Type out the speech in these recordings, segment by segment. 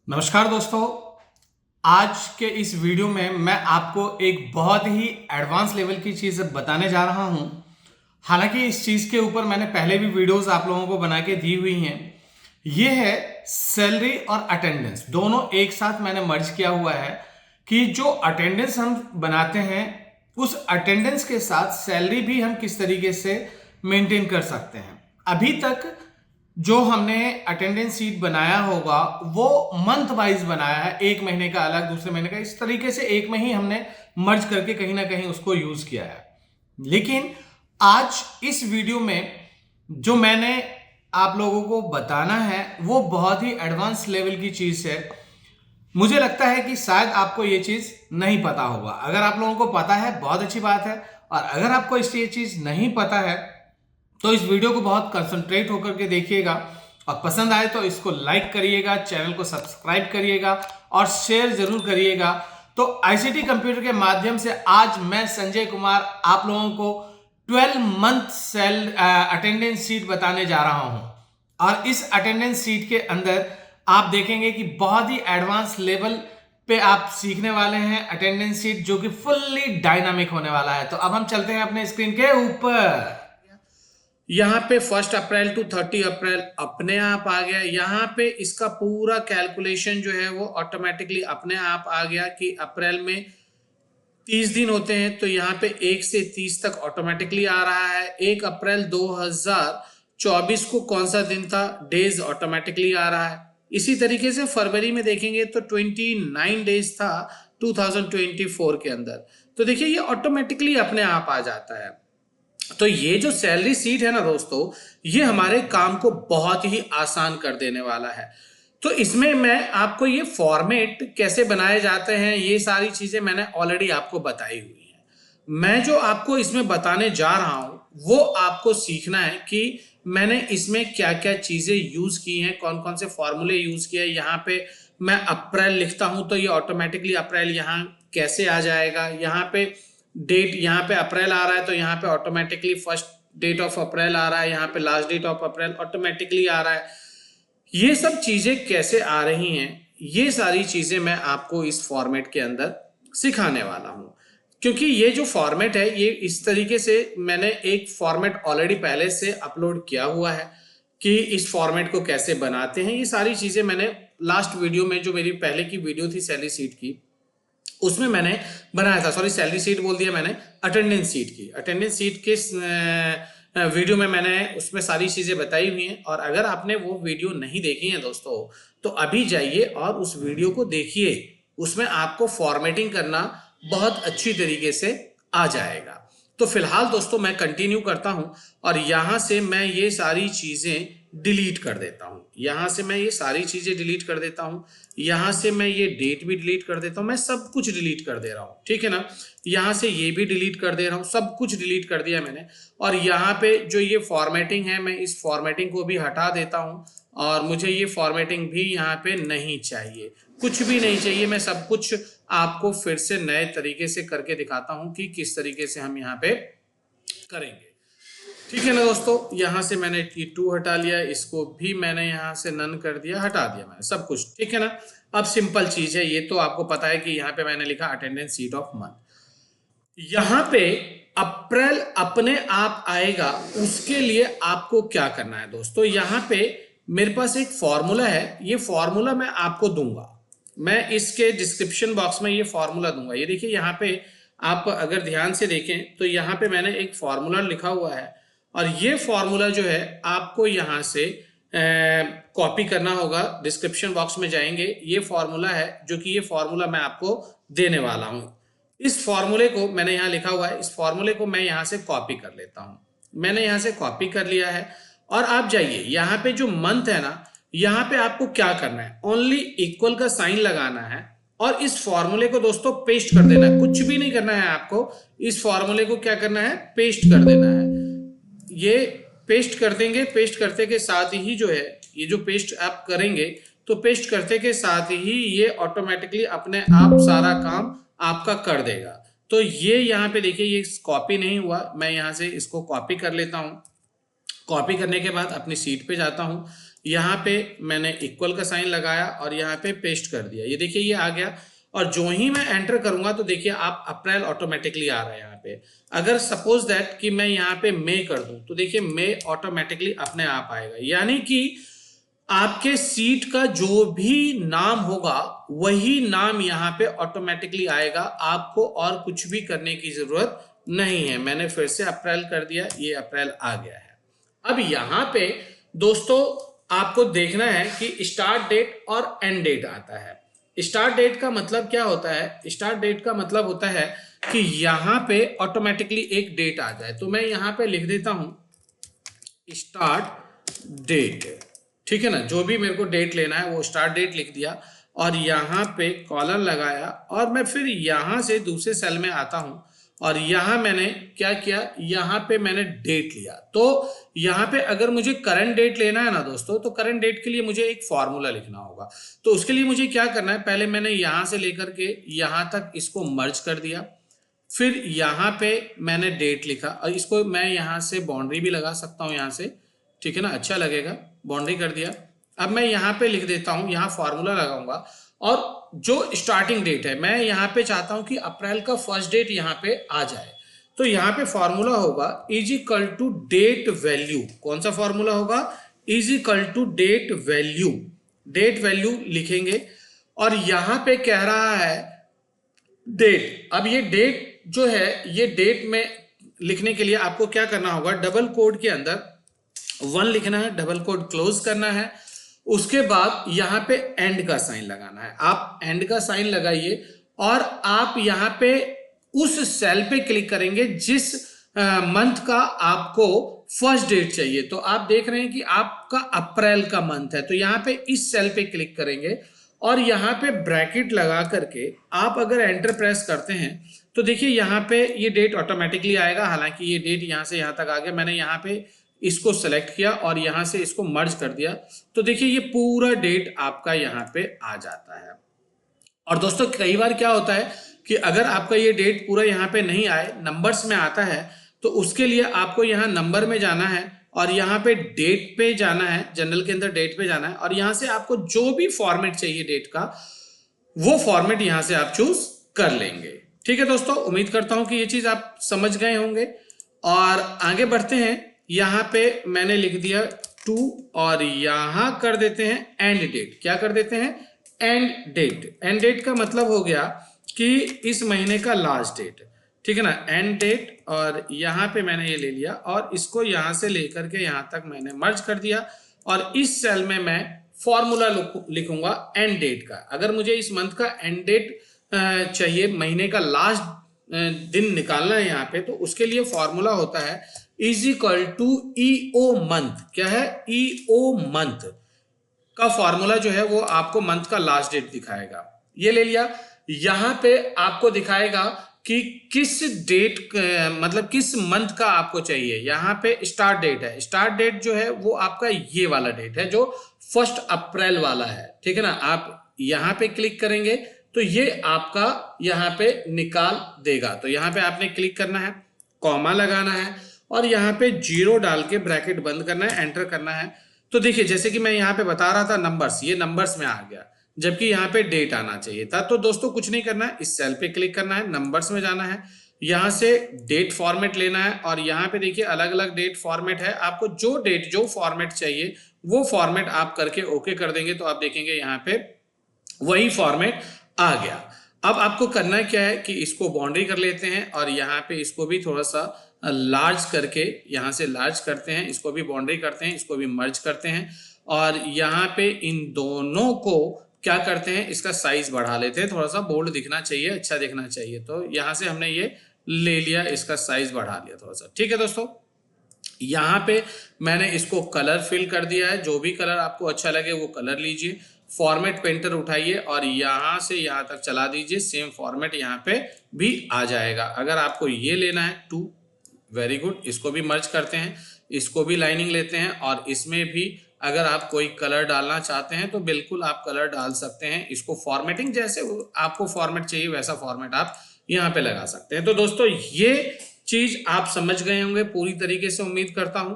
नमस्कार दोस्तों। आज के इस वीडियो में मैं आपको एक बहुत ही एडवांस लेवल की चीज़ बताने जा रहा हूं। हालांकि इस चीज़ के ऊपर मैंने पहले भी वीडियोस आप लोगों को बना के दी हुई हैं। ये है सैलरी और अटेंडेंस, दोनों एक साथ मैंने मर्ज किया हुआ है कि जो अटेंडेंस हम बनाते हैं उस अटेंडेंस के साथ सैलरी भी हम किस तरीके से मेंटेन कर सकते हैं। अभी तक जो हमने अटेंडेंस शीट बनाया होगा वो मंथ वाइज बनाया है, एक महीने का अलग, दूसरे महीने का, इस तरीके से एक में ही हमने मर्ज करके कहीं ना कहीं उसको यूज किया है। लेकिन आज इस वीडियो में जो मैंने आप लोगों को बताना है वो बहुत ही एडवांस लेवल की चीज है। मुझे लगता है कि शायद आपको ये चीज नहीं पता होगा। अगर आप लोगों को पता है बहुत अच्छी बात है, और अगर आपको ये चीज नहीं पता है तो इस वीडियो को बहुत कंसंट्रेट होकर के देखिएगा, और पसंद आए तो इसको लाइक करिएगा, चैनल को सब्सक्राइब करिएगा और शेयर जरूर करिएगा। तो आईसीटी कंप्यूटर के माध्यम से आज मैं संजय कुमार आप लोगों को 12 मंथ सेल अटेंडेंस शीट बताने जा रहा हूं। और इस अटेंडेंस शीट के अंदर आप देखेंगे कि बहुत ही एडवांस लेवल पे आप सीखने वाले हैं अटेंडेंस शीट, जो कि फुल्ली डायनामिक होने वाला है। तो अब हम चलते हैं अपने स्क्रीन के ऊपर। यहाँ पे 1 अप्रैल टू 30 अप्रैल अपने आप आ गया। यहाँ पे इसका पूरा कैलकुलेशन जो है वो ऑटोमेटिकली अपने आप आ गया कि अप्रैल में 30 दिन होते हैं, तो यहाँ पे 1 से 30 तक ऑटोमेटिकली आ रहा है। 1 अप्रैल 2024 को कौन सा दिन था, डेज ऑटोमेटिकली आ रहा है। इसी तरीके से फरवरी में देखेंगे तो 29 डेज था 2024 के अंदर। तो देखिए ये ऑटोमेटिकली अपने आप आ जाता है। तो ये जो सैलरी सीट है ना दोस्तों, ये हमारे काम को बहुत ही आसान कर देने वाला है। तो इसमें मैं आपको ये फॉर्मेट कैसे बनाए जाते हैं ये सारी चीजें मैंने ऑलरेडी आपको बताई हुई हैं। मैं जो आपको इसमें बताने जा रहा हूं वो आपको सीखना है कि मैंने इसमें क्या क्या चीजें यूज की हैं, कौन कौन से फॉर्मूले यूज किए हैं। यहाँ पे मैं अप्रैल लिखता हूं तो ये ऑटोमेटिकली अप्रैल यहाँ कैसे आ जाएगा। यहाँ पे डेट, यहाँ पे अप्रैल आ रहा है तो यहाँ पे automatically first date of April आ रहा है, यहाँ पे last date of April automatically आ रहा है। ये सब चीजें कैसे आ रही हैं, ये सारी चीजें मैं आपको इस फॉर्मेट के अंदर सिखाने वाला हूं। क्योंकि ये जो फॉर्मेट है ये इस तरीके से मैंने एक फॉर्मेट ऑलरेडी पहले से अपलोड किया हुआ है कि इस फॉर्मेट को कैसे बनाते हैं। ये सारी चीजें मैंने लास्ट वीडियो में, जो मेरी पहले की वीडियो थी सैलरी सीट की, उसमें मैंने बनाया था। सॉरी, सैलरी सीट बोल दिया मैंने, अटेंडेंस सीट की। अटेंडेंस सीट के वीडियो में मैंने उसमें सारी चीजें बताई हुई हैं। और अगर आपने वो वीडियो नहीं देखी है दोस्तों तो अभी जाइए और उस वीडियो को देखिए। उसमें आपको फॉर्मेटिंग करना बहुत अच्छी तरीके से आ जाएगा। तो फिलहाल दोस्तों मैं कंटिन्यू करता हूं और यहां से मैं ये सारी चीजें डिलीट कर देता हूं। यहां से मैं ये सारी चीजें डिलीट कर देता हूं। यहां से मैं ये डेट भी डिलीट कर देता हूं। मैं सब कुछ डिलीट कर दे रहा हूं, ठीक है ना। यहां से ये भी डिलीट कर दे रहा हूं, सब कुछ डिलीट कर दिया मैंने। और यहाँ पे जो ये फॉर्मेटिंग है, मैं इस फॉर्मेटिंग को भी हटा देता हूं। और मुझे ये फॉर्मेटिंग भी यहाँ पे नहीं चाहिए, कुछ भी नहीं चाहिए। मैं सब कुछ आपको फिर से नए तरीके से करके दिखाता हूं कि किस तरीके से हम यहाँ पे करेंगे, ठीक है ना दोस्तों। यहां से मैंने T2 हटा लिया, इसको भी मैंने यहां से नन कर दिया, हटा दिया मैंने सब कुछ, ठीक है ना। अब सिंपल चीज है, ये तो आपको पता है कि यहाँ पे मैंने लिखा अटेंडेंस शीट ऑफ मंथ। यहां पे अप्रैल अपने आप आएगा, उसके लिए आपको क्या करना है दोस्तों। यहां पे मेरे पास एक फॉर्मूला है, ये फॉर्मूला मैं आपको दूंगा। मैं इसके डिस्क्रिप्शन बॉक्स में ये फॉर्मूला दूंगा। ये देखिए यहाँ पे आप अगर ध्यान से देखें तो यहाँ पे मैंने एक फॉर्मूला लिखा हुआ है, और ये फॉर्मूला जो है आपको यहाँ से कॉपी करना होगा। डिस्क्रिप्शन बॉक्स में जाएंगे, ये फॉर्मूला है जो कि ये फॉर्मूला मैं आपको देने वाला हूँ। इस फॉर्मूले को मैंने यहाँ लिखा हुआ है, इस फॉर्मूले को मैं यहाँ से कॉपी कर लेता हूँ। मैंने यहाँ से कॉपी कर लिया है। और आप जाइए, यहाँ पे जो मंथ है ना, यहाँ पे आपको क्या करना है, ओनली इक्वल का साइन लगाना है और इस फॉर्मूले को दोस्तों पेस्ट कर देना है। कुछ भी नहीं करना है आपको, इस फॉर्मूले को क्या करना है, पेस्ट कर देना है। ये पेस्ट कर देंगे, पेस्ट करते के साथ ही जो है, ये जो पेस्ट आप करेंगे तो पेस्ट करते के साथ ही ये ऑटोमेटिकली अपने आप सारा काम आपका कर देगा। तो ये यहाँ पे देखिए ये कॉपी नहीं हुआ, मैं यहाँ से इसको कॉपी कर लेता हूँ। कॉपी करने के बाद अपनी सीट पे जाता हूँ। यहाँ पे मैंने इक्वल का साइन लगाया और यहाँ पे पेस्ट कर दिया। ये देखिए ये आ गया, और जो ही मैं एंटर करूंगा तो देखिए आप अप्रैल ऑटोमेटिकली आ रहा है यहाँ पे। अगर सपोज दैट कि मैं यहाँ पे मई कर दूं तो देखिए मई ऑटोमेटिकली अपने आप आएगा, यानी कि आपके सीट का जो भी नाम होगा वही नाम यहाँ पे ऑटोमेटिकली आएगा, आपको और कुछ भी करने की जरूरत नहीं है। मैंने फिर से अप्रैल कर दिया, ये अप्रैल आ गया है। अब यहाँ पे दोस्तों आपको देखना है कि स्टार्ट डेट और एंड डेट आता है। स्टार्ट डेट का मतलब क्या होता है? स्टार्ट डेट का मतलब होता है कि यहाँ पे ऑटोमेटिकली एक डेट आ जाए। तो मैं यहाँ पे लिख देता हूं स्टार्ट डेट, ठीक है ना, जो भी मेरे को डेट लेना है वो स्टार्ट डेट लिख दिया और यहाँ पे कॉलन लगाया, और मैं फिर यहाँ से दूसरे सेल में आता हूं और यहाँ मैंने क्या किया, यहाँ पे मैंने डेट लिया। तो यहाँ पे अगर मुझे करंट डेट लेना है ना दोस्तों, तो करंट डेट के लिए मुझे एक फॉर्मूला लिखना होगा। तो उसके लिए मुझे क्या करना है, पहले मैंने यहाँ से लेकर के यहाँ तक इसको मर्ज कर दिया, फिर यहाँ पे मैंने डेट लिखा और इसको मैं यहाँ से बाउंड्री भी लगा सकता हूँ यहाँ से, ठीक है ना, अच्छा लगेगा, बाउंड्री कर दिया। अब मैं यहाँ पे लिख देता हूँ, यहाँ फॉर्मूला लगाऊंगा, और जो स्टार्टिंग डेट है मैं यहाँ पे चाहता हूँ कि अप्रैल का फर्स्ट डेट यहाँ पे आ जाए। तो यहाँ पे फॉर्मूला होगा is equal to date value. कौन सा फॉर्मूला होगा? Is equal to date value. Date value लिखेंगे और यहाँ पे कह रहा है डेट। अब ये डेट जो है, ये डेट में लिखने के लिए आपको क्या करना होगा, डबल कोड के अंदर 1 लिखना है, डबल कोड क्लोज करना है, उसके बाद यहाँ पे एंड का साइन लगाना है। आप एंड का साइन लगाइए और आप यहाँ पे उस सेल पे क्लिक करेंगे जिस मंथ का आपको फर्स्ट डेट चाहिए। तो आप देख रहे हैं कि आपका अप्रैल का मंथ है, तो यहाँ पे इस सेल पे क्लिक करेंगे और यहाँ पे ब्रैकेट लगा करके आप अगर एंटर प्रेस करते हैं तो देखिए यहाँ पे ये डेट ऑटोमेटिकली आएगा। हालांकि ये डेट यहाँ से यहाँ तक आ गया, मैंने यहाँ पे इसको सेलेक्ट किया और यहाँ से इसको मर्ज कर दिया, तो देखिए ये पूरा डेट आपका यहाँ पे आ जाता है। और दोस्तों कई बार क्या होता है कि अगर आपका ये डेट पूरा यहाँ पे नहीं आए, नंबर्स में आता है, तो उसके लिए आपको यहाँ नंबर में जाना है और यहाँ पे डेट पे जाना है, जनरल के अंदर डेट पे जाना है, और यहाँ से आपको जो भी फॉर्मेट चाहिए डेट का वो फॉर्मेट यहाँ से आप चूज कर लेंगे। ठीक है दोस्तों, उम्मीद करता हूं कि ये चीज आप समझ गए होंगे और आगे बढ़ते हैं। यहाँ पे मैंने लिख दिया 2 और यहां कर देते हैं एंड डेट। क्या कर देते हैं? And date. एंड डेट का मतलब हो गया कि इस महीने का लास्ट डेट, ठीक है ना, एंड डेट। और यहाँ पे मैंने ये ले लिया और इसको यहाँ से लेकर के यहाँ तक मैंने मर्ज कर दिया और इस सेल में मैं फॉर्मूला लिखूंगा एंड डेट का। अगर मुझे इस मंथ का एंड डेट चाहिए, महीने का लास्ट दिन निकालना है यहाँ पे, तो उसके लिए फॉर्मूला होता है is equal to E O month. क्या है? ईओ मंथ का फॉर्मूला जो है वो आपको मंथ का लास्ट डेट दिखाएगा। ये ले लिया, यहाँ पे आपको दिखाएगा कि किस डेट मतलब किस मंथ का आपको चाहिए। यहाँ पे स्टार्ट डेट है, स्टार्ट डेट जो है वो आपका ये वाला डेट है जो 1 अप्रैल वाला है, ठीक है ना। आप यहाँ पे क्लिक करेंगे तो ये आपका यहाँ पे निकाल देगा। तो यहाँ पे आपने क्लिक करना है, कॉमा लगाना है और यहाँ पे 0 डाल के ब्रैकेट बंद करना है, एंटर करना है। तो देखिए जैसे कि मैं यहाँ पे बता रहा था नंबर्स, ये नंबर्स में आ गया, जबकि यहाँ पे डेट आना चाहिए था। तो दोस्तों कुछ नहीं करना है, इस सेल पे क्लिक करना है, नंबर्स में जाना है, यहाँ से डेट फॉर्मेट लेना है और यहाँ पे देखिए अलग अलग डेट फॉर्मेट है। आपको जो डेट जो फॉर्मेट चाहिए वो फॉर्मेट आप करके ओके कर देंगे तो आप देखेंगे यहाँ पे वही फॉर्मेट आ गया। अब आपको करना क्या है कि इसको बाउंड्री कर लेते हैं और यहाँ पे इसको भी थोड़ा सा लार्ज करके यहाँ से लार्ज करते हैं, इसको भी बाउंड्री करते हैं, इसको भी मर्ज करते हैं और यहाँ पे इन दोनों को क्या करते हैं, इसका साइज बढ़ा लेते हैं, थोड़ा सा बोल्ड दिखना चाहिए, अच्छा दिखना चाहिए। तो यहाँ से हमने ये ले लिया, इसका साइज बढ़ा लिया थोड़ा सा। ठीक है दोस्तों, यहाँ पे मैंने इसको कलर फिल कर दिया है, जो भी कलर आपको अच्छा लगे वो कलर लीजिए। फॉर्मेट पेंटर उठाइए और यहाँ से यहाँ तक चला दीजिए, सेम फॉर्मेट यहाँ पे भी आ जाएगा। अगर आपको ये लेना है 2, वेरी गुड, इसको भी मर्ज करते हैं, इसको भी लाइनिंग लेते हैं और इसमें भी अगर आप कोई कलर डालना चाहते हैं तो बिल्कुल आप कलर डाल सकते हैं। इसको फॉर्मेटिंग जैसे आपको फॉर्मेट चाहिए वैसा फॉर्मेट आप यहाँ पे लगा सकते हैं। तो दोस्तों ये चीज आप समझ गए होंगे पूरी तरीके से, उम्मीद करता हूं।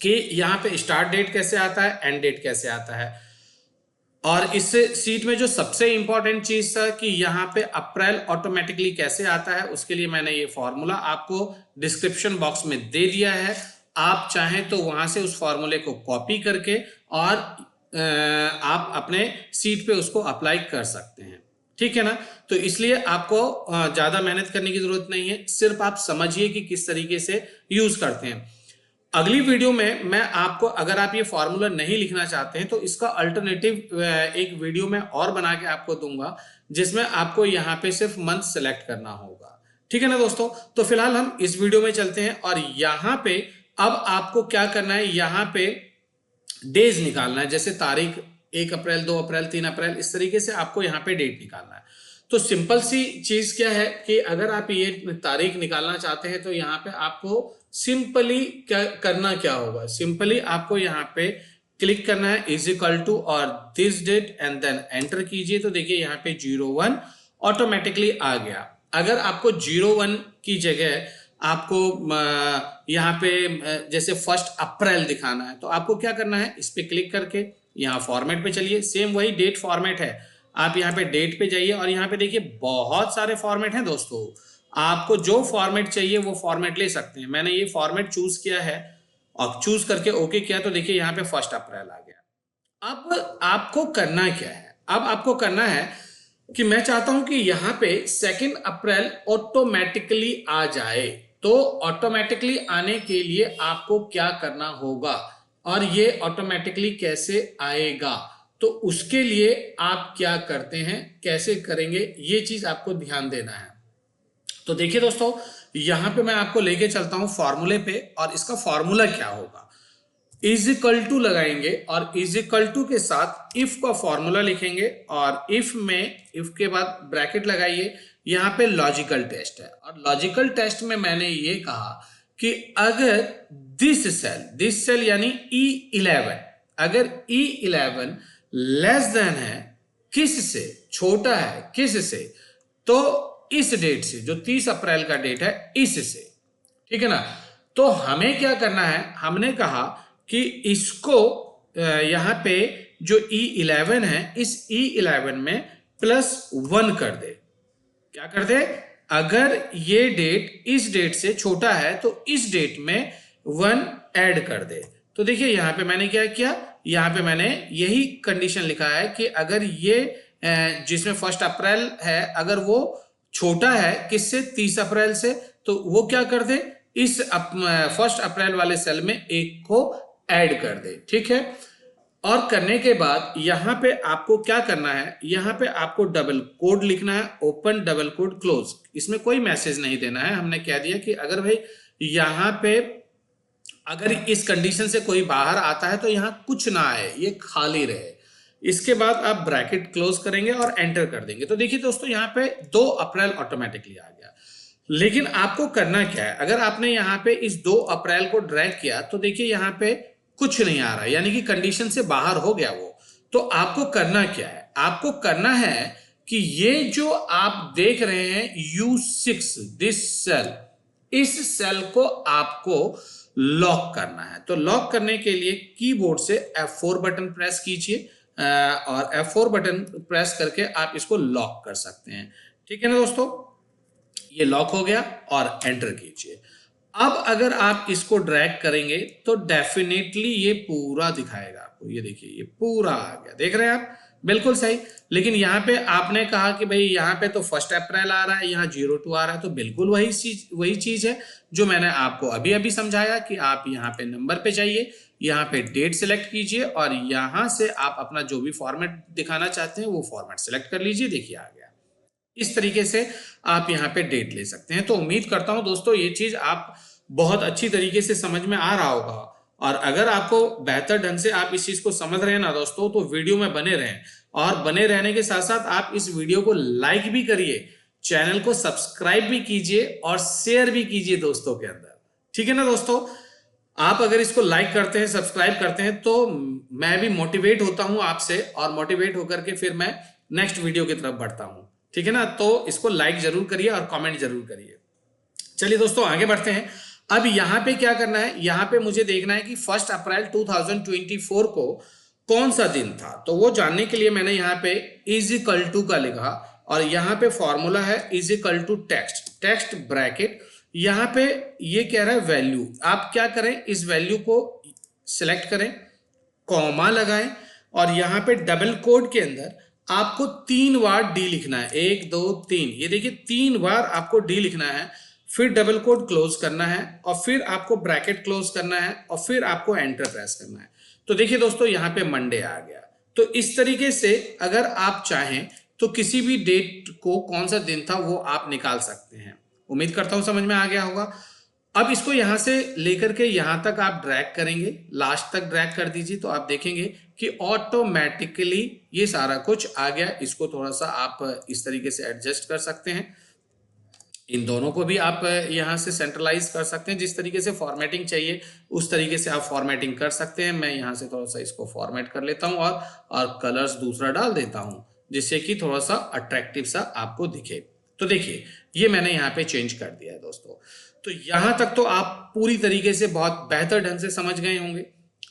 कि यहाँ पे स्टार्ट डेट कैसे आता है, एंड डेट कैसे आता है। और इस सीट में जो सबसे इंपॉर्टेंट चीज था कि यहाँ पे अप्रैल ऑटोमेटिकली कैसे आता है, उसके लिए मैंने ये फॉर्मूला आपको डिस्क्रिप्शन बॉक्स में दे दिया है। आप चाहें तो वहां से उस फॉर्मूले को कॉपी करके और आप अपने सीट पे उसको अप्लाई कर सकते हैं, ठीक है ना। तो इसलिए आपको ज्यादा मेहनत करने की जरूरत नहीं है, सिर्फ आप समझिए कि किस तरीके से यूज करते हैं। अगली वीडियो में मैं आपको, अगर आप ये फॉर्मूला नहीं लिखना चाहते हैं तो इसका अल्टरनेटिव एक वीडियो में और बना के आपको दूंगा, जिसमें आपको यहाँ पे सिर्फ मंथ सेलेक्ट करना होगा, ठीक है ना दोस्तों। तो फिलहाल हम इस वीडियो में चलते हैं और यहाँ पे अब आपको क्या करना है, यहाँ पे डेज निकालना है, जैसे तारीख 1 अप्रैल, 2 अप्रैल, 3 अप्रैल, इस तरीके से आपको यहाँ पे डेट निकालना है। तो सिंपल सी चीज क्या है कि अगर आप ये तारीख निकालना चाहते हैं तो यहाँ पे आपको सिंपली क्या करना क्या होगा, सिंपली आपको यहाँ पे क्लिक करना है इज इक्वल टू और this date and then enter कीजिए। तो देखिए यहाँ पे 01 ऑटोमेटिकली आ गया। अगर आपको 01 की जगह आपको यहाँ पे जैसे 1 अप्रैल दिखाना है तो आपको क्या करना है, इस पे क्लिक करके यहाँ फॉर्मेट पे चलिए, सेम वही डेट फॉर्मेट है, आप यहाँ पे डेट पे जाइए और यहाँ पे देखिए बहुत सारे फॉर्मेट हैं दोस्तों, आपको जो फॉर्मेट चाहिए वो फॉर्मेट ले सकते हैं। मैंने ये फॉर्मेट चूज किया है और चूज करके ओके किया, तो देखिए यहाँ पे 1 अप्रैल आ गया। अब आपको करना क्या है, अब आपको करना है कि मैं चाहता हूं कि यहाँ पे 2 अप्रैल ऑटोमेटिकली आ जाए। तो ऑटोमेटिकली आने के लिए आपको क्या करना होगा और ये ऑटोमेटिकली कैसे आएगा, तो उसके लिए आप क्या करते हैं, कैसे करेंगे, ये चीज आपको ध्यान देना है। तो देखिए दोस्तों, यहां पे मैं आपको लेके चलता हूं फॉर्मूले पे और इसका फॉर्मूला क्या होगा, इज इक्वल टू लगाएंगे और इज इक्वल टू के साथ इफ का फॉर्मूला लिखेंगे और इफ में, इफ के बाद ब्रैकेट लगाइए, यहां पे लॉजिकल टेस्ट है और लॉजिकल टेस्ट में मैंने ये कहा कि अगर दिस सेल यानी E11, अगर E11 लेस देन है किस से, छोटा है किस से, तो इस डेट से, जो 30 अप्रैल का डेट है, इससे, ठीक है ना। तो हमें क्या करना है, हमने कहा कि इसको यहां पे जो E11 है, इस E11 में +1 कर दे। क्या कर दे, अगर ये डेट इस डेट से छोटा है तो इस डेट में 1 ऐड कर दे। तो देखिए यहां पे मैंने क्या किया, यहां पे मैंने यही कंडीशन लिखा है कि अगर ये जिसमें 1 अप्रैल है, अगर वो छोटा है किससे, 30 अप्रैल से, तो वो क्या कर दे, इस 1 अप्रैल वाले सेल में 1 को ऐड कर दे, ठीक है। और करने के बाद यहां पे आपको क्या करना है, यहां पे आपको डबल कोड लिखना है, ओपन डबल कोड क्लोज, इसमें कोई मैसेज नहीं देना है। हमने कह दिया कि अगर भाई यहां पे अगर इस कंडीशन से कोई बाहर आता है तो यहां कुछ ना आए, ये खाली रहे। इसके बाद आप ब्रैकेट क्लोज करेंगे और एंटर कर देंगे। तो देखिए दोस्तों, यहाँ पे 2 अप्रैल ऑटोमेटिकली आ गया। लेकिन आपको करना क्या है, अगर आपने यहाँ पे इस 2 अप्रैल को ड्रैग किया तो देखिए यहाँ पे कुछ नहीं आ रहा, यानी कि कंडीशन से बाहर हो गया वो। तो आपको करना क्या है, आपको करना है कि ये जो आप देख रहे हैं U6, दिस सेल, इस सेल को आपको लॉक करना है। तो लॉक करने के लिए कीबोर्ड से F4 बटन प्रेस कीजिए और F4 बटन प्रेस करके आप इसको लॉक कर सकते हैं, ठीक है ना दोस्तों। ये लॉक हो गया और एंटर कीजिए। अब अगर आप इसको ड्रैग करेंगे तो डेफिनेटली ये पूरा दिखाएगा आपको, ये देखिए ये पूरा आ गया, देख रहे हैं आप, बिल्कुल सही। लेकिन यहाँ पे आपने कहा कि भाई यहाँ पे तो 1 अप्रैल आ रहा है, यहाँ 02 आ रहा है, तो बिल्कुल वही चीज है जो मैंने आपको अभी अभी समझाया कि आप यहाँ पे नंबर पे जाइए, यहाँ पे डेट सिलेक्ट कीजिए और यहाँ से आप अपना जो भी फॉर्मेट दिखाना चाहते हैं वो फॉर्मेट सिलेक्ट कर लीजिए, देखिए आ गया। इस तरीके से आप यहाँ पे डेट ले सकते हैं। तो उम्मीद करता हूं दोस्तों ये चीज आप बहुत अच्छी तरीके से समझ में आ रहा होगा, और अगर आपको बेहतर ढंग से आप इस चीज को समझ रहे हैं ना दोस्तों, तो वीडियो में बने रहें और बने रहने के साथ साथ आप इस वीडियो को लाइक भी करिए, चैनल को सब्सक्राइब भी कीजिए और शेयर भी कीजिए दोस्तों के अंदर, ठीक है ना दोस्तों। आप अगर इसको लाइक करते हैं, सब्सक्राइब करते हैं, तो मैं भी मोटिवेट होता हूं आपसे और मोटिवेट होकर के फिर मैं नेक्स्ट वीडियो की तरफ बढ़ता हूं, ठीक है ना। तो इसको लाइक जरूर करिए और कमेंट जरूर करिए। चलिए दोस्तों आगे बढ़ते हैं। अब यहाँ पे क्या करना है, यहाँ पे मुझे देखना है कि 1 अप्रैल 2024 को कौन सा दिन था। तो वो जानने के लिए मैंने यहाँ पे इज इक्वल टू का लिखा और यहाँ पे फॉर्मूला है is equal to text bracket. यहाँ पे ये कह रहा है वैल्यू। आप क्या करें, इस वैल्यू को सिलेक्ट करें, कॉमा लगाएं और यहाँ पे डबल कोड के अंदर आपको 3 बार डी लिखना है, 1 2 3। ये देखिए 3 बार आपको डी लिखना है, फिर डबल कोड क्लोज करना है और फिर आपको ब्रैकेट क्लोज करना है और फिर आपको एंटर प्रेस करना है। तो देखिए दोस्तों यहाँ पे मंडे आ गया। तो इस तरीके से अगर आप चाहें तो किसी भी डेट को कौन सा दिन था वो आप निकाल सकते हैं। उम्मीद करता हूं समझ में आ गया होगा। अब इसको यहां से लेकर के यहां तक आप ड्रैग करेंगे, लास्ट तक ड्रैग कर दीजिए तो आप देखेंगे कि ऑटोमेटिकली ये सारा कुछ आ गया। इसको थोड़ा सा आप इस तरीके से एडजस्ट कर सकते हैं। इन दोनों को भी आप यहां से सेंट्रलाइज कर सकते हैं। जिस तरीके से फॉर्मेटिंग चाहिए उस तरीके से आप फॉर्मेटिंग कर सकते हैं। मैं यहां से थोड़ा सा इसको फॉर्मेट कर लेता हूं और कलर्स दूसरा डाल देता हूं जिससे कि थोड़ा सा अट्रैक्टिव सा आपको दिखे। तो देखिए ये मैंने यहाँ पे चेंज कर दिया है दोस्तों। तो यहां तक तो आप पूरी तरीके से बहुत बेहतर ढंग से समझ गए होंगे।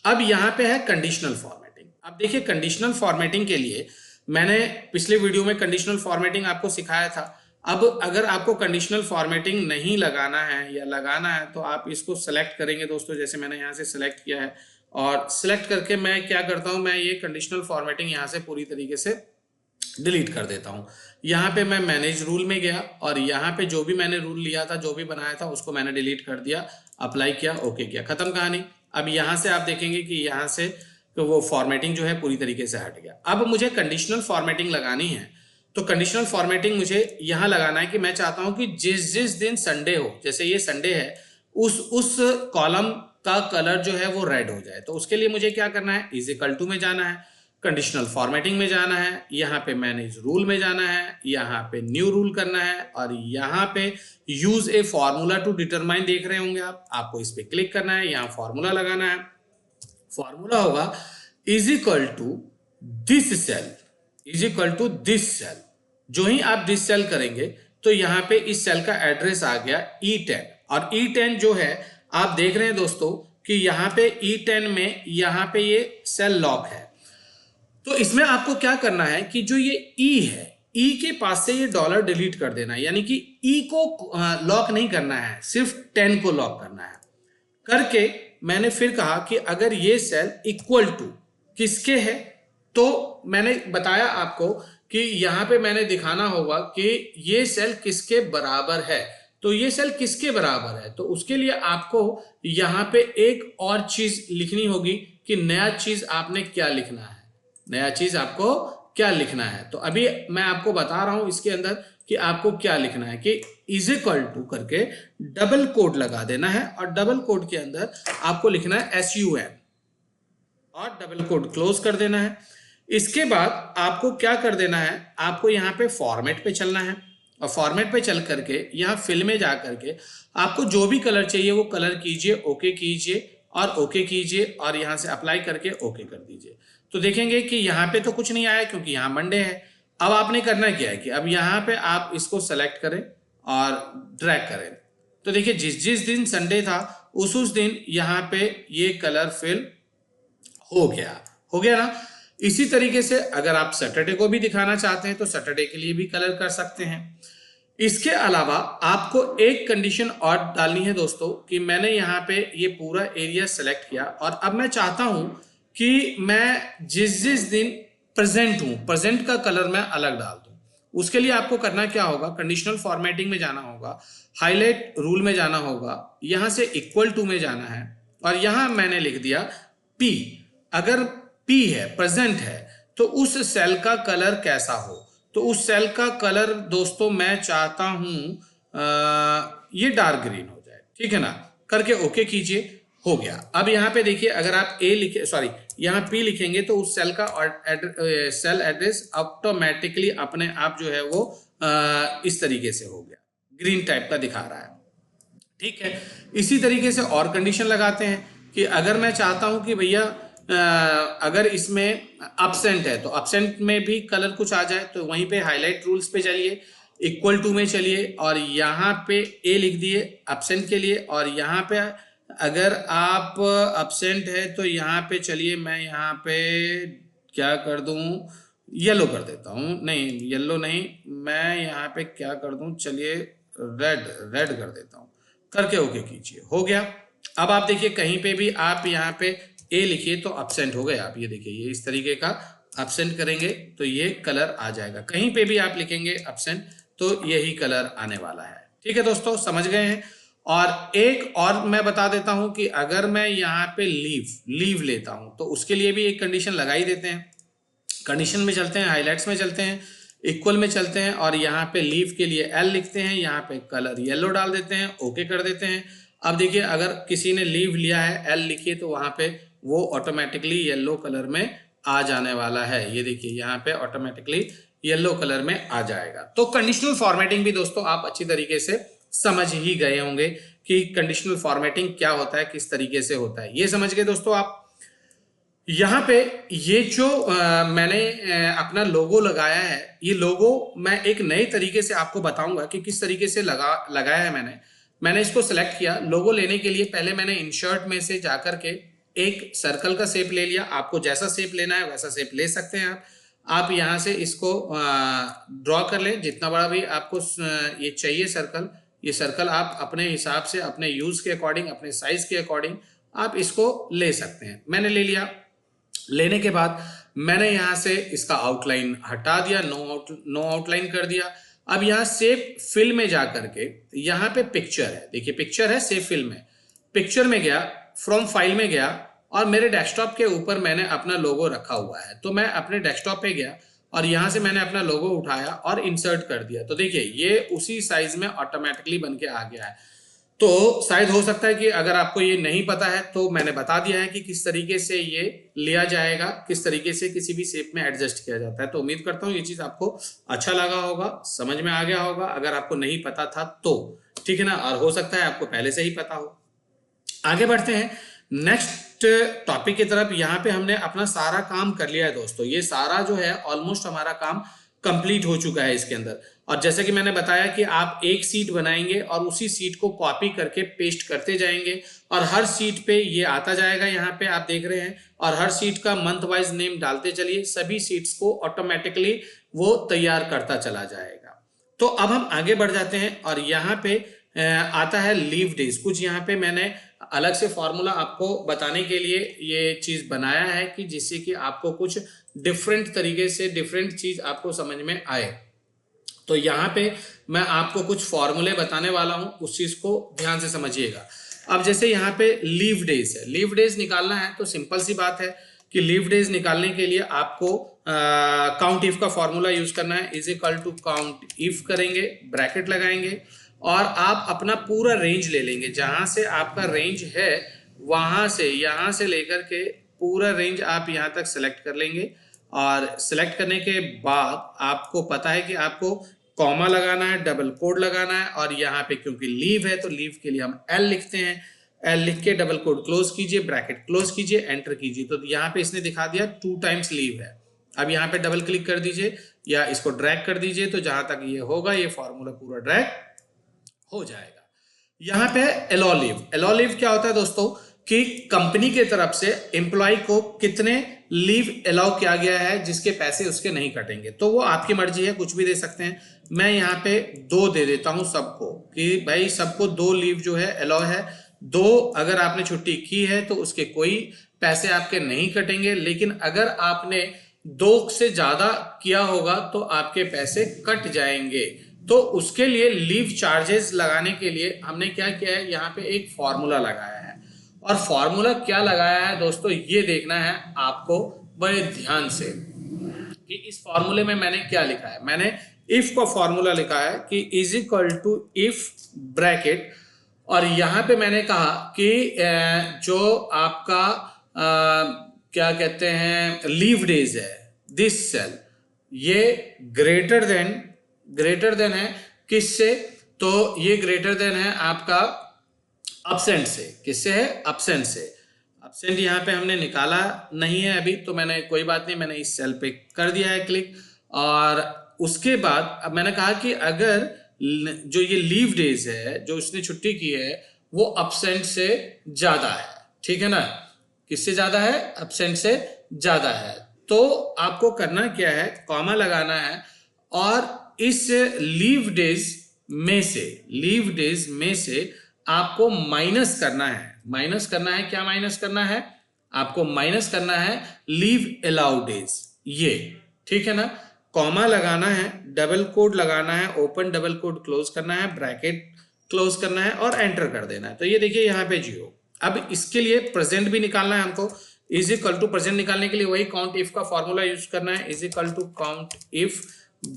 अब यहाँ पे है कंडीशनल फॉर्मेटिंग। अब देखिए कंडीशनल फॉर्मेटिंग के लिए मैंने पिछले वीडियो में कंडीशनल फॉर्मेटिंग आपको सिखाया था। अब अगर आपको कंडीशनल फॉर्मेटिंग नहीं लगाना है या लगाना है तो आप इसको सेलेक्ट करेंगे दोस्तों। जैसे मैंने यहाँ से सेलेक्ट किया है और सिलेक्ट करके मैं क्या करता हूँ, मैं ये कंडीशनल फॉर्मेटिंग यहाँ से पूरी तरीके से डिलीट कर देता हूं। यहाँ पे मैं मैनेज रूल में गया और यहाँ पे जो भी मैंने रूल लिया था, जो भी बनाया था उसको मैंने डिलीट कर दिया, अप्लाई किया, ओके किया, खत्म कहानी। अब यहाँ से आप देखेंगे कि यहाँ से तो वो फॉर्मेटिंग जो है पूरी तरीके से हट गया। अब मुझे कंडीशनल फॉर्मेटिंग लगानी है तो कंडीशनल फॉर्मेटिंग मुझे यहाँ लगाना है कि मैं चाहता हूँ कि जिस जिस दिन संडे हो, जैसे ये संडे है, उस कॉलम का कलर जो है वो रेड हो जाए। तो उसके लिए मुझे क्या करना है, इज इक्वल टू में जाना है, कंडीशनल फॉर्मेटिंग में जाना है, यहाँ पे मैनेज रूल में जाना है, यहाँ पे न्यू रूल करना है और यहाँ पे use a formula to determine देख रहे होंगे आप, आपको इस पे क्लिक करना है, यहाँ फॉर्मूला लगाना है। फॉर्मूला होगा is equal to this cell, is equal to this cell. जो ही आप दिस सेल करेंगे तो यहाँ पे इस सेल का एड्रेस आ गया E10 और E10 जो है आप देख रहे हैं दोस्तों कि यहाँ पे E10 में यहाँ पे ये सेल लॉक है। तो इसमें आपको क्या करना है कि जो ये ई है, ई के पास से ये डॉलर डिलीट कर देना है, यानी कि ई को लॉक नहीं करना है, सिर्फ 10 को लॉक करना है। करके मैंने फिर कहा कि अगर ये सेल इक्वल टू किसके है, तो मैंने बताया आपको कि यहां पे मैंने दिखाना होगा कि ये सेल किसके बराबर है। तो ये सेल किसके बराबर है, तो उसके लिए आपको यहां पे एक और चीज लिखनी होगी कि नया चीज आपने क्या लिखना है, नया चीज आपको क्या लिखना है। तो अभी मैं आपको बता रहा हूं इसके अंदर कि आपको क्या लिखना है कि इज इक्वल टू करके डबल कोड लगा देना है और डबल कोड के अंदर आपको लिखना है SUN और डबल कोड क्लोज कर देना है। इसके बाद आपको क्या कर देना है, आपको यहाँ पे फॉर्मेट पे चलना है और फॉर्मेट पे चल करके यहाँ फिल में जा करके आपको जो भी कलर चाहिए वो कलर कीजिए, ओके कीजिए और ओके कीजिए और यहाँ से अप्लाई करके ओके कर दीजिए। तो देखेंगे कि यहाँ पे तो कुछ नहीं आया क्योंकि यहाँ मंडे है। अब आपने करना क्या है कि अब यहाँ पे आप इसको सेलेक्ट करें और ड्रैग करें। तो देखिए जिस जिस दिन संडे था उस दिन यहाँ पे ये कलर फिल हो गया ना। इसी तरीके से अगर आप सैटरडे को भी दिखाना चाहते हैं तो सैटरडे के लिए भी कलर कर सकते हैं। इसके अलावा आपको एक कंडीशन और डालनी है दोस्तों कि मैंने यहाँ पे ये पूरा एरिया सेलेक्ट किया और अब मैं चाहता हूं कि मैं जिस जिस दिन प्रेजेंट हूं, प्रेजेंट का कलर मैं अलग डाल दूं। उसके लिए आपको करना क्या होगा, कंडीशनल फॉर्मेटिंग में जाना होगा, हाईलाइट रूल में जाना होगा, यहां से इक्वल टू में जाना है और यहां मैंने लिख दिया P। अगर P है, प्रेजेंट है, तो उस सेल का कलर कैसा हो, तो उस सेल का कलर दोस्तों मैं चाहता हूं ये डार्क ग्रीन हो जाए, ठीक है ना। करके ओके कीजिए, हो गया। अब यहाँ पे देखिए अगर आप यहाँ P लिखेंगे तो उस सेल का सेल एड्रेस ऑटोमेटिकली अपने आप जो है वो इस तरीके से हो गया, ग्रीन टाइप का दिखा रहा है, ठीक है। इसी तरीके से और कंडीशन लगाते हैं कि अगर मैं चाहता हूं कि भैया अगर इसमें अपसेंट है तो अपसेंट में भी कलर कुछ आ जाए, तो वहीं पे हाईलाइट रूल्स पे चलिए, इक्वल टू में चलिए और यहाँ पे ए लिख दिए एब्सेंट के लिए, और यहाँ पे अगर आप एब्सेंट है तो यहाँ पे चलिए मैं यहाँ पे क्या कर दूं, येलो कर देता हूँ, नहीं येलो नहीं, मैं यहाँ पे क्या कर दूं, चलिए रेड रेड कर देता हूँ, करके ओके कीजिए, हो गया। अब आप देखिए कहीं पे भी आप यहाँ पे ए लिखिए तो एब्सेंट हो गए, आप ये देखिए ये इस तरीके का एब्सेंट करेंगे तो ये कलर आ जाएगा, कहीं पे भी आप लिखेंगे एब्सेंट तो यही कलर आने वाला है। ठीक है दोस्तों, समझ गए हैं। और एक और मैं बता देता हूं कि अगर मैं यहाँ पे लीव लेता हूं तो उसके लिए भी एक कंडीशन लगा ही देते हैं। कंडीशन में चलते हैं, हाईलाइट्स में चलते हैं, इक्वल में चलते हैं और यहाँ पे लीव के लिए एल लिखते हैं, यहाँ पे कलर येलो डाल देते हैं, ओके कर देते हैं। अब देखिए अगर किसी ने लीव लिया है एल लिखिए तो वहां पे वो ऑटोमेटिकली येलो कलर में आ जाने वाला है, ये देखिए यहाँ पे ऑटोमेटिकली येलो कलर में आ जाएगा। तो कंडीशनल फॉर्मेटिंग भी दोस्तों आप अच्छी तरीके से समझ ही गए होंगे कि कंडीशनल फॉर्मेटिंग क्या होता है, किस तरीके से होता है, ये समझ गए दोस्तों आप। यहाँ पे ये जो मैंने अपना लोगो लगाया है, ये लोगो मैं एक नए तरीके से आपको बताऊंगा कि किस तरीके से लगाया है। मैंने इसको सेलेक्ट किया। लोगो लेने के लिए पहले मैंने इंसर्ट में से जाकर के एक सर्कल का शेप ले लिया। आपको जैसा शेप लेना है वैसा शेप ले सकते हैं आप यहाँ से इसको ड्रॉ कर लें, जितना बड़ा भी आपको ये चाहिए सर्कल, ये सर्कल आप अपने हिसाब से, अपने यूज के अकॉर्डिंग, अपने साइज के अकॉर्डिंग आप इसको ले सकते हैं। मैंने ले लिया। लेने के बाद मैंने यहाँ से इसका आउटलाइन हटा दिया, नो आउटलाइन कर दिया। अब यहाँ सेव फिल में जाकर के यहाँ पे पिक्चर है, देखिए पिक्चर है, सेव फिल में, पिक्चर में गया, फ्रॉम फाइल में गया और मेरे डेस्कटॉप के ऊपर मैंने अपना लोगो रखा हुआ है। तो मैं अपने डेस्कटॉप पे गया और यहाँ से मैंने अपना लोगो उठाया और इंसर्ट कर दिया। तो देखिए ये उसी साइज में ऑटोमेटिकली बन के आ गया है। तो शायद हो सकता है कि अगर आपको ये नहीं पता है तो मैंने बता दिया है कि किस तरीके से ये लिया जाएगा, किस तरीके से किसी भी शेप में एडजस्ट किया जाता है। तो उम्मीद करता हूँ ये चीज आपको अच्छा लगा होगा, समझ में आ गया होगा। अगर आपको नहीं पता था तो ठीक है ना, और हो सकता है आपको पहले से ही पता हो। आगे बढ़ते हैं नेक्स्ट टॉपिक की तरफ। यहाँ पे हमने अपना सारा काम कर लिया है दोस्तों, ये सारा जो है ऑलमोस्ट हमारा काम कंप्लीट हो चुका है इसके अंदर। और जैसे कि मैंने बताया कि आप एक सीट बनाएंगे और उसी सीट को कॉपी करके पेस्ट करते जाएंगे और हर सीट पे ये आता जाएगा, यहाँ पे आप देख रहे हैं, और हर सीट का मंथ वाइज नेम डालते चलिए, सभी सीट्स को ऑटोमेटिकली वो तैयार करता चला जाएगा। तो अब हम आगे बढ़ जाते हैं और यहाँ पे आता है लीव डेज। कुछ यहाँ पे मैंने अलग से फॉर्मूला आपको बताने के लिए ये चीज बनाया है कि जिससे कि आपको कुछ डिफरेंट तरीके से डिफरेंट चीज आपको समझ में आए। तो यहाँ पे मैं आपको कुछ फॉर्मूले बताने वाला हूं, उस चीज को ध्यान से समझिएगा। अब जैसे यहाँ पे लीव डेज है, लीव डेज निकालना है तो सिंपल सी बात है कि लीव डेज निकालने के लिए आपको काउंट इफ का फॉर्मूला यूज करना है। Is equal to count if करेंगे, ब्रैकेट लगाएंगे और आप अपना पूरा रेंज ले लेंगे। जहां से आपका रेंज है वहां से, यहां से लेकर के पूरा रेंज आप यहां तक सेलेक्ट कर लेंगे। और सेलेक्ट करने के बाद आपको पता है कि आपको कॉमा लगाना है, डबल कोड लगाना है, और यहाँ पे क्योंकि लीव है तो लीव के लिए हम एल लिखते हैं। एल लिख के डबल कोड क्लोज कीजिए, ब्रैकेट क्लोज कीजिए, एंटर कीजिए। तो यहाँ पे इसने दिखा दिया 2 टाइम्स लीव है। अब यहाँ पे डबल क्लिक कर दीजिए या इसको ड्रैग कर दीजिए, तो जहां तक ये होगा ये फॉर्मूला पूरा ड्रैग हो जाएगा। यहाँ पे एलो लीव, एलो लीव क्या होता है दोस्तों कि कंपनी के तरफ से एम्प्लॉय को कितने लीव अलाउ किया गया है जिसके पैसे उसके नहीं कटेंगे। तो वो आपकी मर्जी है, कुछ भी दे सकते हैं। मैं यहाँ पे 2 दे देता हूं सबको कि भाई सबको 2 लीव जो है अलाउ है। 2 अगर आपने छुट्टी की है तो उसके कोई पैसे आपके नहीं कटेंगे, लेकिन अगर आपने 2 से ज्यादा किया होगा तो आपके पैसे कट जाएंगे। तो उसके लिए लीव चार्जेस लगाने के लिए हमने क्या किया है, यहाँ पे एक फॉर्मूला लगाया है। और फॉर्मूला क्या लगाया है दोस्तों ये देखना है आपको बड़े ध्यान से कि इस फॉर्मूले में मैंने क्या लिखा है। मैंने इफ का फॉर्मूला लिखा है कि is equal to if bracket, और यहाँ पे मैंने कहा कि जो आपका क्या कहते हैं लीव डेज है, दिस सेल ये ग्रेटर देन है किससे, तो ये ग्रेटर देन है आपका एब्सेंट से। किससे है? एब्सेंट से। एब्सेंट यहाँ पे हमने निकाला नहीं है अभी, तो मैंने कोई बात नहीं, मैंने इस सेल पे कर दिया है क्लिक। और उसके बाद अब मैंने कहा कि अगर जो ये लीव डेज है, जो उसने छुट्टी की है, वो अब्सेंट से ज्यादा है, ठीक है ना, किससे ज्यादा है, अब्सेंट से ज्यादा है, तो आपको करना क्या है, कॉमा लगाना है और इस लीव डेज में से आपको माइनस करना है। माइनस करना है, क्या माइनस करना है, आपको माइनस करना है लीव अलाउड डेज, ये, ठीक है ना। कॉमा लगाना है, डबल कोड लगाना है, ओपन डबल कोड क्लोज करना है, ब्रैकेट क्लोज करना है और एंटर कर देना है। तो ये देखिए यहाँ पे 0। अब इसके लिए प्रेजेंट भी निकालना है हमको, इज इक्वल टू प्रेजेंट निकालने के लिए वही काउंट इफ का फॉर्मूला यूज करना है, is equal to count if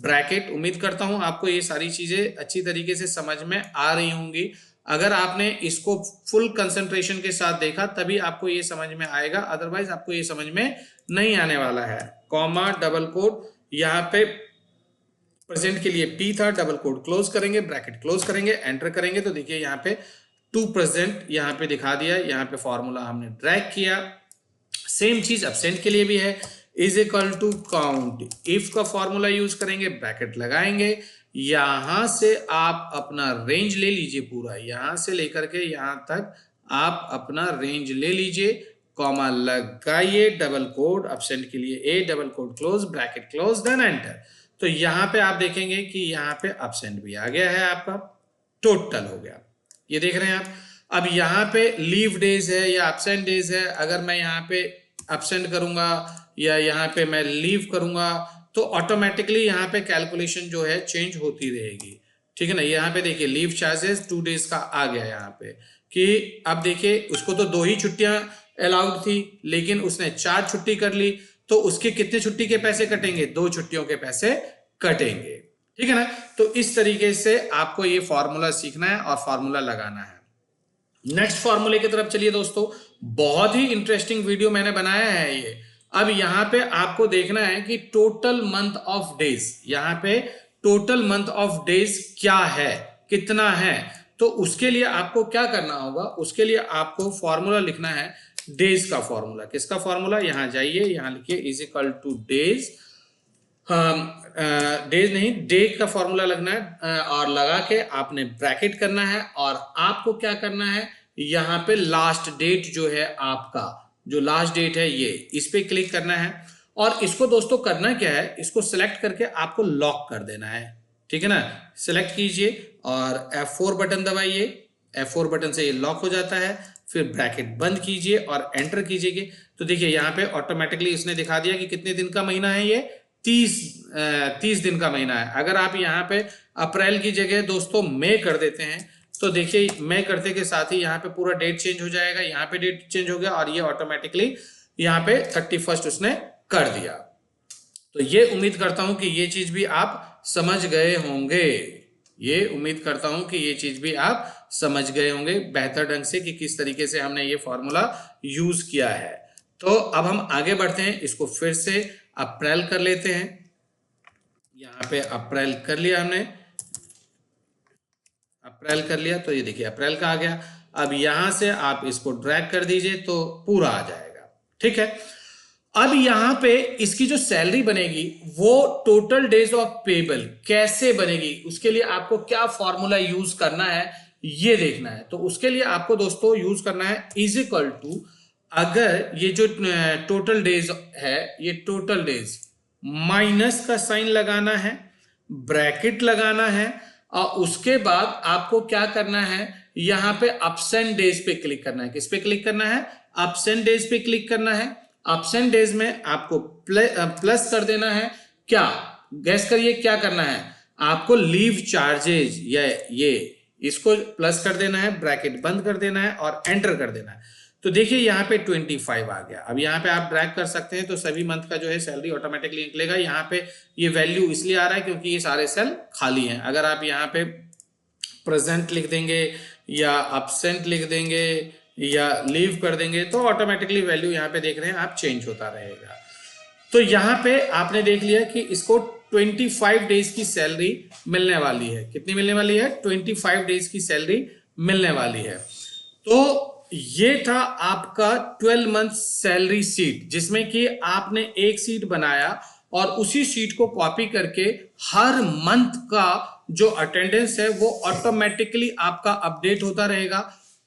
bracket. उम्मीद करता हूं आपको ये सारी चीजें अच्छी तरीके से समझ में आ रही होंगी। अगर आपने इसको फुल कंसंट्रेशन के साथ देखा तभी आपको ये समझ में आएगा, अदरवाइज आपको ये समझ में नहीं आने वाला है। कॉमा डबल कोड, यहाँ पे प्रेजेंट के लिए P था, डबल कोड क्लोज करेंगे, ब्रैकेट क्लोज करेंगे, एंटर करेंगे, तो देखिए यहाँ पे टू प्रेजेंट यहाँ पे दिखा दिया, यहाँ पे फॉर्मूला हमने ड्रैग किया। सेम चीज अब्सेंट के लिए भी है, is equal to count if का फॉर्मूला यूज करेंगे, ब्रैकेट लगाएंगे, यहां से आप अपना रेंज ले लीजिए पूरा, यहां से लेकर के यहां तक आप अपना रेंज ले लीजिए, कॉमा लगाइए, डबल कोड अब्सेंट के लिए A, double quote close, bracket close, then enter. तो यहां पे आप देखेंगे कि यहां पे अब्सेंट भी आ गया है, आपका टोटल हो गया, ये देख रहे हैं आप। अब यहाँ पे लीव डेज है या अब्सेंट डेज है, अगर मैं यहाँ पे अब्सेंट करूंगा या यहाँ पे मैं लीव करूंगा तो ऑटोमेटिकली यहाँ पे कैलकुलेशन जो है चेंज होती रहेगी, ठीक है ना। यहाँ पे देखिए लीव चार्जेस 2 डेज का आ गया यहाँ पे, कि अब देखिए उसको तो 2 ही छुट्टियां अलाउड थी, लेकिन उसने 4 छुट्टी कर ली, तो उसके कितने छुट्टी के पैसे कटेंगे, 2 छुट्टियों के पैसे कटेंगे, ठीक है ना। तो इस तरीके से आपको ये फॉर्मूला सीखना है और फॉर्मूला लगाना है। नेक्स्ट फॉर्मूले की तरफ चलिए दोस्तों, बहुत ही इंटरेस्टिंग वीडियो मैंने बनाया है ये। अब यहां पे आपको देखना है कि टोटल मंथ ऑफ डेज, यहां पे टोटल मंथ ऑफ डेज क्या है, कितना है, तो उसके लिए आपको क्या करना होगा, उसके लिए आपको फॉर्मूला लिखना है डेज का फॉर्मूला। किसका फॉर्मूला, यहां जाइए, यहां लिखिए is equal two days, days नहीं डे का फॉर्मूला लगना है, और लगा के आपने ब्रैकेट करना है, और आपको क्या करना है, यहां पे लास्ट डेट जो है आपका, जो लास्ट डेट है ये, इस पे क्लिक करना है। और इसको दोस्तों करना क्या है, इसको सिलेक्ट करके आपको लॉक कर देना है, ठीक है ना। सिलेक्ट कीजिए और F4 बटन दबाइए, F4 बटन से ये लॉक हो जाता है, फिर ब्रैकेट बंद कीजिए और एंटर कीजिए। तो देखिए यहाँ पे ऑटोमेटिकली इसने दिखा दिया कि कितने दिन का महीना है, ये 30 दिन का महीना है। अगर आप यहाँ पे अप्रैल की जगह दोस्तों मई कर देते हैं तो देखिए मई करते के साथ ही यहाँ पे पूरा डेट चेंज हो जाएगा, यहाँ पे डेट चेंज हो गया और ये ऑटोमेटिकली यहाँ पे 31 उसने कर दिया। तो ये उम्मीद करता हूं कि ये चीज भी आप समझ गए होंगे, ये उम्मीद करता हूं कि ये चीज भी आप समझ गए होंगे बेहतर ढंग से कि किस तरीके से हमने ये फॉर्मूला यूज किया है। तो अब हम आगे बढ़ते हैं, इसको फिर से अप्रैल कर लेते हैं। यहाँ पे अप्रैल कर लिया हमने, अप्रैल कर लिया, तो ये देखिए अप्रैल का आ गया। अब यहां से आप इसको ड्रैग कर दीजिए तो पूरा आ जाएगा, ठीक है। अब यहां पे इसकी जो सैलरी बनेगी वो टोटल डेज ऑफ पेबल कैसे बनेगी, उसके लिए आपको क्या फॉर्मूला यूज करना है ये देखना है। तो उसके लिए आपको दोस्तों यूज करना है इज इक्वल टू, अगर ये जो टोटल डेज है, ये टोटल डेज माइनस का साइन लगाना है, ब्रैकेट लगाना है, और उसके बाद आपको क्या करना है, यहां पे अब्सेंट डेज पे क्लिक करना है। किस पे क्लिक करना है, अब्सेंट डेज पे क्लिक करना है। अब्सेंट डेज में आपको प्लस कर देना है, क्या गैस करिए क्या करना है, आपको लीव चार्जेज या ये इसको प्लस कर देना है, ब्रैकेट बंद कर देना है और एंटर कर देना है। तो देखिए यहाँ पे 25 आ गया। अब यहाँ पे आप ड्रैग कर सकते हैं तो सभी मंथ का जो है सैलरी ऑटोमेटिकली निकलेगा। यहाँ पे ये वैल्यू इसलिए आ रहा है क्योंकि ये सारे सेल खाली हैं। अगर आप यहाँ पे प्रेजेंट लिख देंगे या अब्सेंट लिख देंगे या लीव कर देंगे तो ऑटोमेटिकली वैल्यू यहाँ पे देख रहे हैं आप चेंज होता रहेगा। तो यहाँ पे आपने देख लिया कि इसको 25 डेज की सैलरी मिलने वाली है। कितनी मिलने वाली है, 25 डेज की सैलरी मिलने वाली है। तो ये था आपका 12 मंथ सैलरी शीट, जिसमें कि आपने एक शीट बनाया और उसी शीट को कॉपी करके हर मंथ का जो अटेंडेंस है वो ऑटोमेटिकली आपका अपडेट होता रहेगा।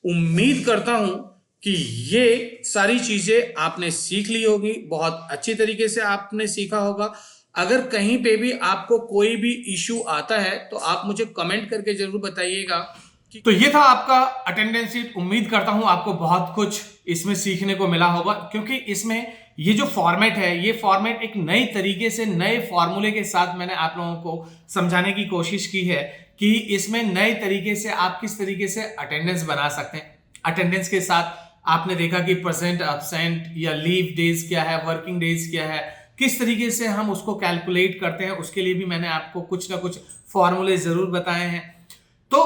उम्मीद करता हूं कि ये सारी चीजें आपने सीख ली होगी, बहुत अच्छी तरीके से आपने सीखा होगा। अगर कहीं पे भी आपको कोई भी इश्यू आता है तो आप मुझे कमेंट करके जरूर बताइएगा। तो ये था आपका अटेंडेंस शीट। उम्मीद करता हूं आपको बहुत कुछ इसमें सीखने को मिला होगा, क्योंकि इसमें ये जो फॉर्मेट है, ये फॉर्मेट एक नई तरीके से नए फॉर्मूले के साथ मैंने आप लोगों को समझाने की कोशिश की है कि इसमें नए तरीके से आप किस तरीके से अटेंडेंस बना सकते हैं। अटेंडेंस के साथ आपने देखा कि प्रेजेंट, एब्सेंट या लीव डेज क्या है, वर्किंग डेज क्या है, किस तरीके से हम उसको कैलकुलेट करते हैं, उसके लिए भी मैंने आपको कुछ ना कुछ फॉर्मूले जरूर बताए हैं। तो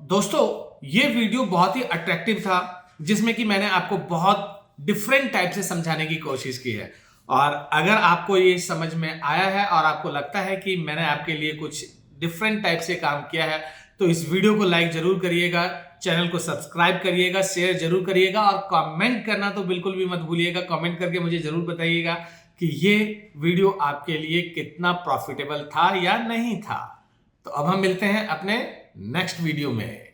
दोस्तों, ये वीडियो बहुत ही अट्रैक्टिव था, जिसमें कि मैंने आपको बहुत डिफरेंट टाइप से समझाने की कोशिश की है। और अगर आपको ये समझ में आया है और आपको लगता है कि मैंने आपके लिए कुछ डिफरेंट टाइप से काम किया है, तो इस वीडियो को लाइक जरूर करिएगा, चैनल को सब्सक्राइब करिएगा, शेयर जरूर करिएगा और कमेंट करना तो बिल्कुल भी मत भूलिएगा। कमेंट करके मुझे जरूर बताइएगा कि ये वीडियो आपके लिए कितना प्रॉफिटेबल था या नहीं था। तो अब हम मिलते हैं अपने नेक्स्ट वीडियो में।